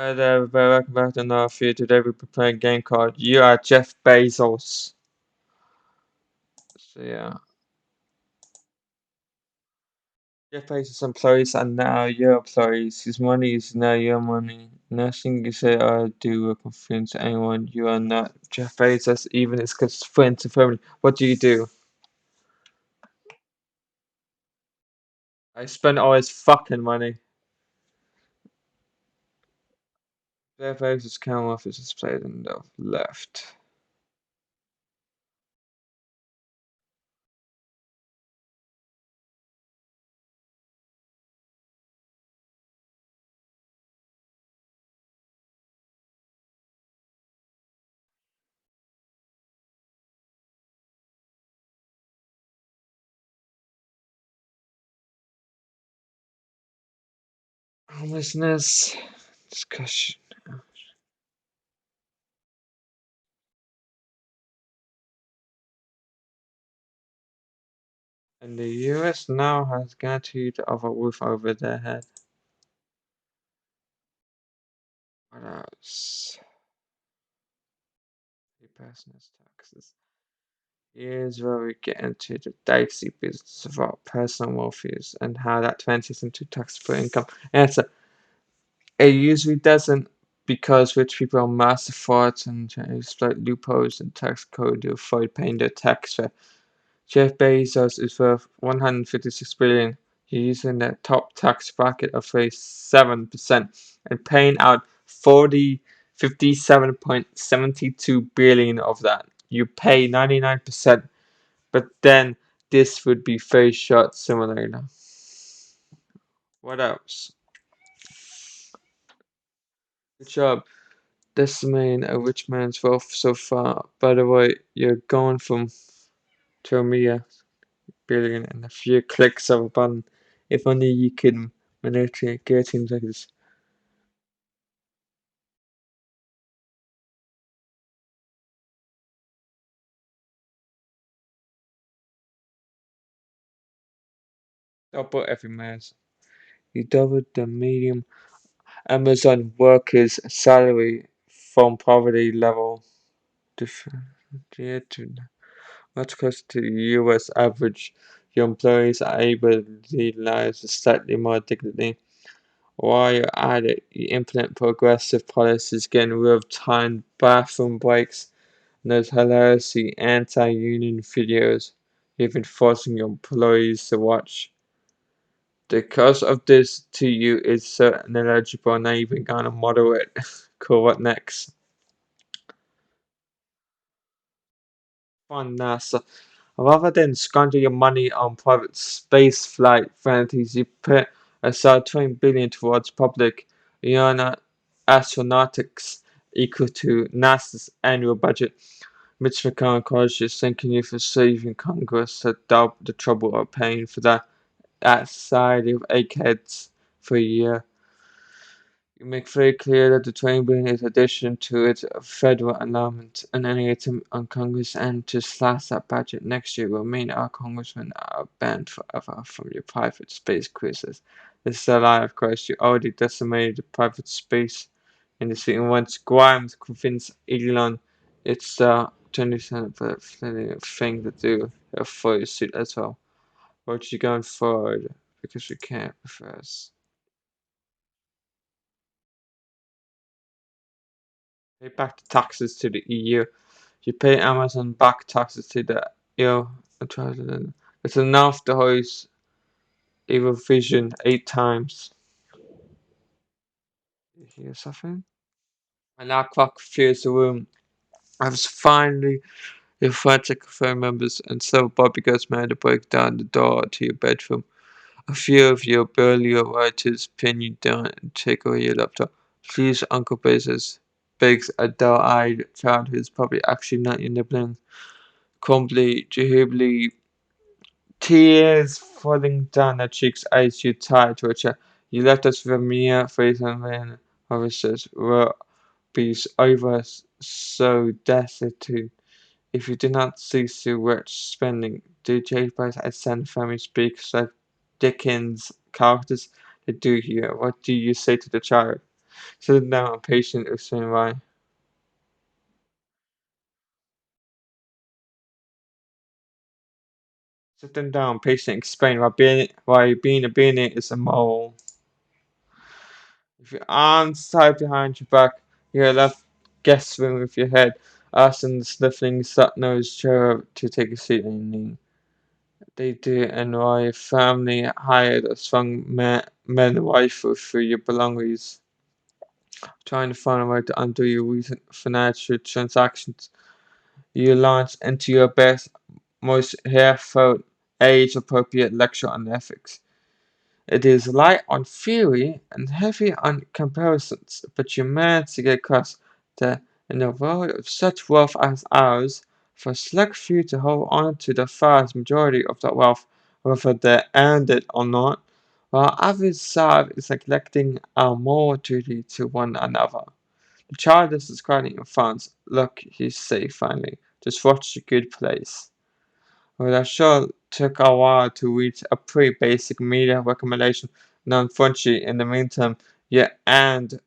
Hi there, everybody. Welcome back to another video. Today we're playing a game called You Are Jeff Bezos. So yeah, Jeff Bezos' employees are now your employees. His money is now your money. Nothing you say or do will convince anyone you are not Jeff Bezos, even his close friends and family. What do you do? I spend all his fucking money. Jeff Bezos' camera office is displayed on the left. Homelessness discussion. And the US now has guaranteed of a roof over their head. What else? Personal taxes. Here's where we get into the dicey business of our personal welfare and how that translates into tax-free income. Answer: it usually doesn't, because rich people are massive frauds and try to exploit loopholes in tax code to avoid paying their tax. Jeff Bezos is worth 156 billion. He's in the top tax bracket of 37% and paying out 57.72 billion of that. You pay 99%, but then this would be very short similarly. What else? Good job. Decimating a rich man's wealth so far. By the way, you're going from to a mere billion in a few clicks of a button. If only you could manipulate 13 seconds. Double every month. You doubled the median Amazon worker's salary from poverty level to much closer to the US average. Your employees are able to lead lives slightly more dignity. While you're at it, you implement progressive policies, getting rid of timed bathroom breaks and those hilariously anti-union videos you've been forcing your employees to watch. The cost of this to you is so negligible, not even gonna model it. Cool, what next? Fun NASA. Rather than squander your money on private space flight vanities, you put aside 20 billion towards public astronautics, equal to NASA's annual budget. Mitch McConnell calls you, thanking you for saving Congress to double the trouble of paying for that society of eggheads for a year. You make very clear that the 20 billion is addition to its federal allotment, and any attempt on Congress and to slash that budget next year will mean our congressmen are banned forever from your private space cruises. This is a lie, of course. You already decimated the private space industry, and once Grimes convinced Elon it's the 20% thing to do for your suit as well. But you're going forward because we can't first. Pay back the taxes to the EU. You pay Amazon back taxes to the EU. It's enough to hoist Eurovision 8 times. You hear something? And that clock fills the room. I was finally your frantic phone members and several bodyguards managed to break down the door to your bedroom. A few of your burlier writers pin you down and take away your laptop. Please, Uncle Bezos, begs a dull-eyed child who's probably actually not your nibbling. Crumbly, jubbly, tears falling down her cheeks as you tied to a chair. You left us with a mere face and officers will be over us so destitute. If you do not cease to wretch spending, do J-Price and Sand Family speaks like Dickens characters they do here? What do you say to the child? Sit down and patient explain why. Sit them down, patient explain why being a billionaire is immoral. If your arms tied behind your back, you're left guessing with your head, asking the sniffling snot-nosed chair to take a seat on your knee. They do, and why your family hired a strong man rifle through your belongings, trying to find a way to undo your recent financial transactions. You launch into your best, most heartfelt, age-appropriate lecture on ethics. It is light on theory and heavy on comparisons, but you manage to get across that in a world of such wealth as ours, for a select few to hold on to the vast majority of that wealth, whether they earned it or not, while others side is neglecting our moral duty to one another. The child is describing in France. Look, he say finally, just watch the good place. Well, that sure took a while to reach a pretty basic media recommendation. Now, unfortunately, in the meantime, you and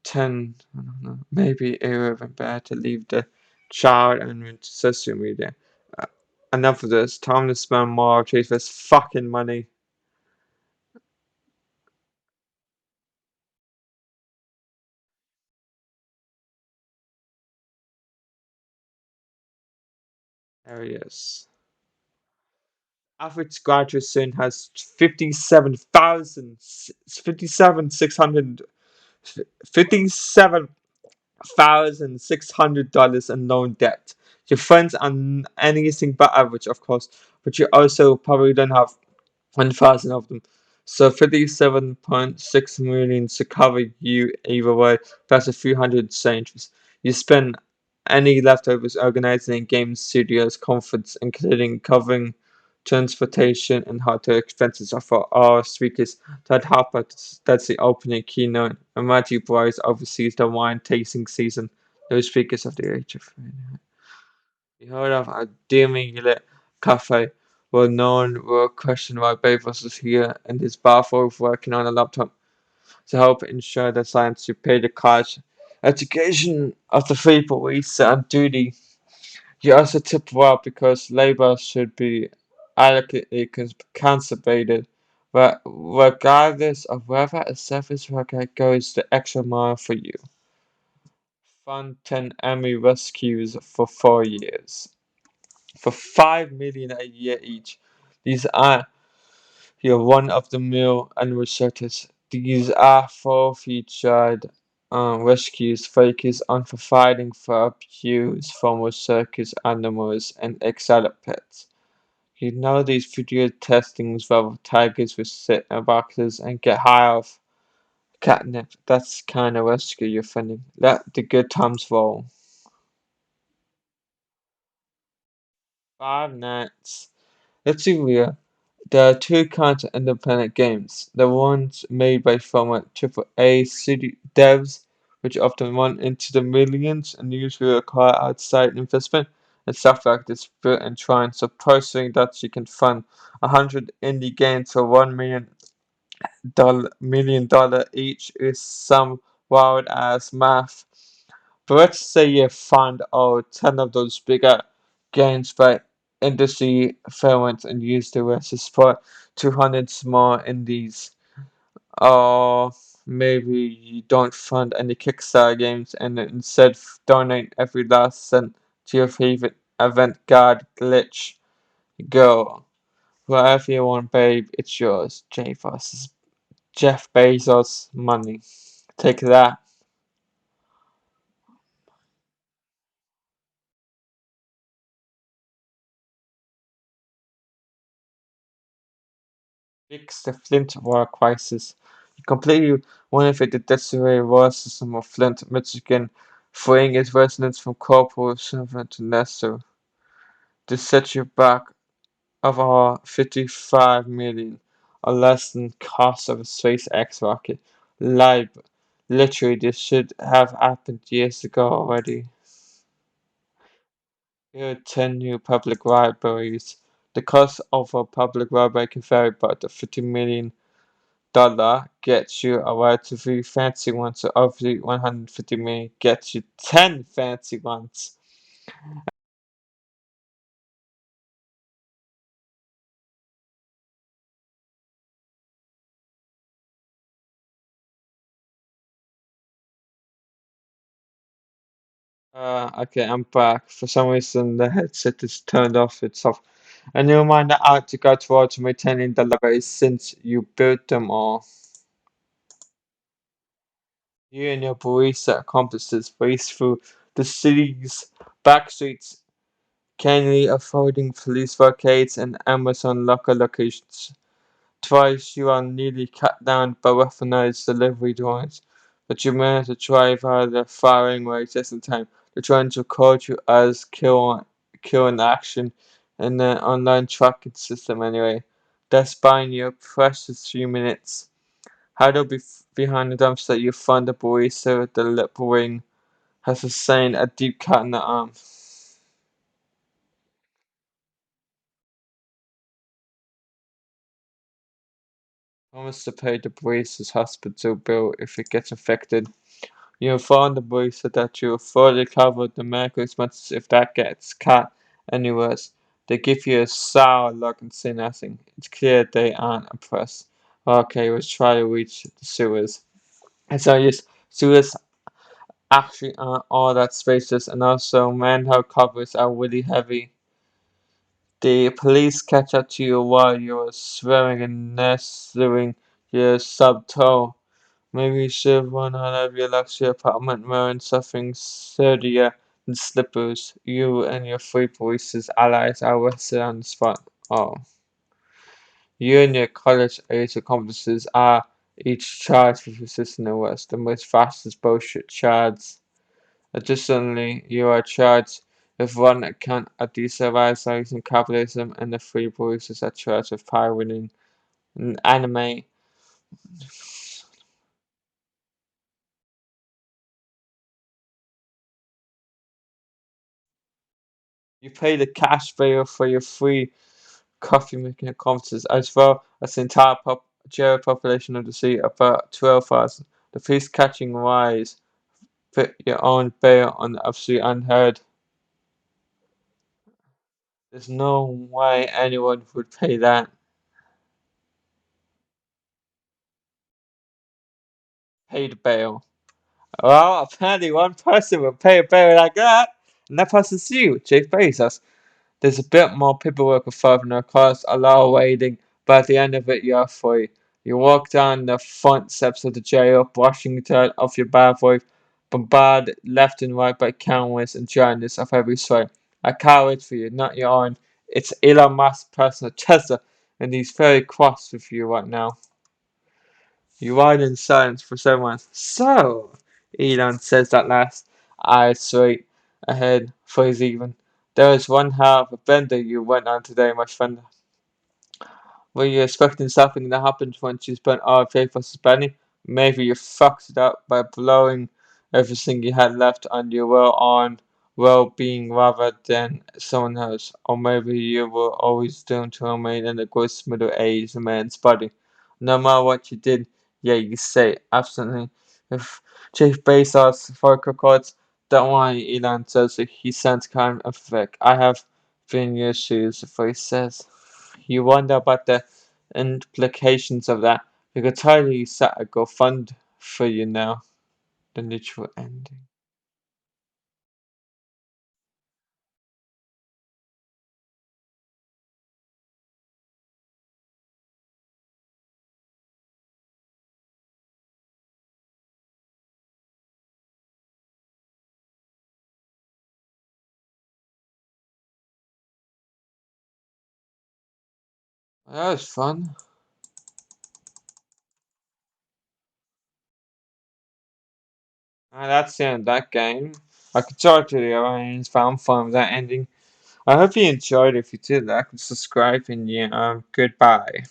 10, I don't know, maybe it would have been better to leave the child and social media. Uh, Enough of this. Time to spend more of chase this fucking money. There he is. Average graduate student has 57,600 $57,600 in loan debt. Your funds are anything but average, of course, but you also probably don't have 1,000 of them. So 57.6 million to cover you either way, plus a few hundred changes. You spend any leftovers organizing game studios conference, including covering transportation and hotel expenses for all speakers that help us. That's the opening keynote. And Matthew Bryce oversees the wine tasting season. Those speakers of the age of you heard of a dimly lit cafe where no one will question why Bezos is here in his bathrobe working on a laptop to help ensure that science to pay the college education of the people we set on duty. You also tip well because labor should be adequately compensated, but regardless of whether a service worker goes the extra mile for you. Fund 10 Emmy rescues for 4 years for 5 million a year each. These are your run-of-the-mill animal shelters. These are full featured rescues focus on providing for abused former circus animals and exotic pets. You know these video testings where tigers will sit in boxes and get high off catnip. That's the kind of rescue you're funding. Let the good times roll. 5 nights. Let's see real. There are two kinds of independent games. The ones made by former AAA city devs, which often run into the millions and usually require outside investment, and stuff like this built and trying. So posting that you can fund 100 indie games for $1 million each is some wild ass math. But let's say you find all 10 of those bigger games by industry firms and use the rest to support 200 small indies. Or maybe you don't fund any Kickstarter games and instead donate every last cent to your favorite avant-garde glitch. Go. Wherever you want, babe, it's yours. Jeff Bezos money. Take that. Fix the Flint water crisis. You completely renovate the desperate water system of Flint, Michigan, freeing its residents from corporal servant to Nestor. This sets you back of our 55 million, or less than cost of a SpaceX rocket. Live, literally, this should have happened years ago already. Here are 10 new public libraries. The cost of a public library can vary, but the 50 million gets you a ride to 3 fancy ones, so obviously 150 million gets you 10 fancy ones. Okay, I'm back. For some reason, the headset is turned off itself. A new reminder out to go towards maintaining the libraries since you built them all. You and your barista accomplices race through the city's back streets, candy avoiding police arcades and Amazon locker locations. Twice you are nearly cut down by weaponized delivery drones, but you manage to drive out of the firing range just in time. The drones record you as kill in action in the online tracking system anyway, thus buying you a precious few minutes. Huddled behind the dumpster, you find the barista with the lip ring has sustained a deep cut in the arm. Promise to pay the barista's hospital bill if it gets infected. You inform the barista that you will fully cover the medical expenses if that gets cut any worse. They give you a sour look and say nothing. It's clear they aren't impressed. Okay, let's try to reach the sewers. And so yes, sewers actually aren't all that spacious, and also manhole covers are really heavy. The police catch up to you while you're swearing and nestling your subtoe. Maybe you should run out of your luxury apartment wearing something sturdier than slippers. You and your three voices allies are arrested on the spot. Oh. You and your college-age accomplices are each charged with resisting arrest, the most fastest bullshit charges. Additionally, you are charged with one account of destabilizing capitalism, and the three voices are charged with pirating an anime. You pay the cash bail for your free coffee making accomplices, as well as the entire jail population of the city, about 12,000. The fees catching wise put your own bail on the absolutely unheard. There's no way anyone would pay that. Pay the bail. Well, apparently one person would pay a bail like that, and that person's you, Jeff Bezos. There's a bit more paperwork involved and of course a lot of waiting, but at the end of it you're free. You walk down the front steps of the jail, brushing dirt off your bad boy, bombarded left and right by cameras and journalists of every sort. I can't wait for you, not your own. It's Elon Musk's personal Tesla, and he's very cross with you right now. You ride in silence for someone. So, Elon says at last, eyes straight ahead for his even. There is one hell of a bender you went on today, my friend. Were you expecting something that happened when you spent all day versus Benny? Maybe you fucked it up by blowing everything you had left on your well-being rather than someone else. Or maybe you were always doomed to remain in the gross middle-aged man's body. No matter what you did, yeah, you say absolutely. If Jeff Bezos vocal cords, don't worry, Elon says he sounds kind of thick. I have been in your shoes, before he says. You wonder about the implications of that. You could totally set a GoFund for you now. The literal ending. Well, that was fun. That's the end of that game. I could talk to the audience, found fun with that ending. I hope you enjoyed. If you did, like and subscribe, and yeah, goodbye.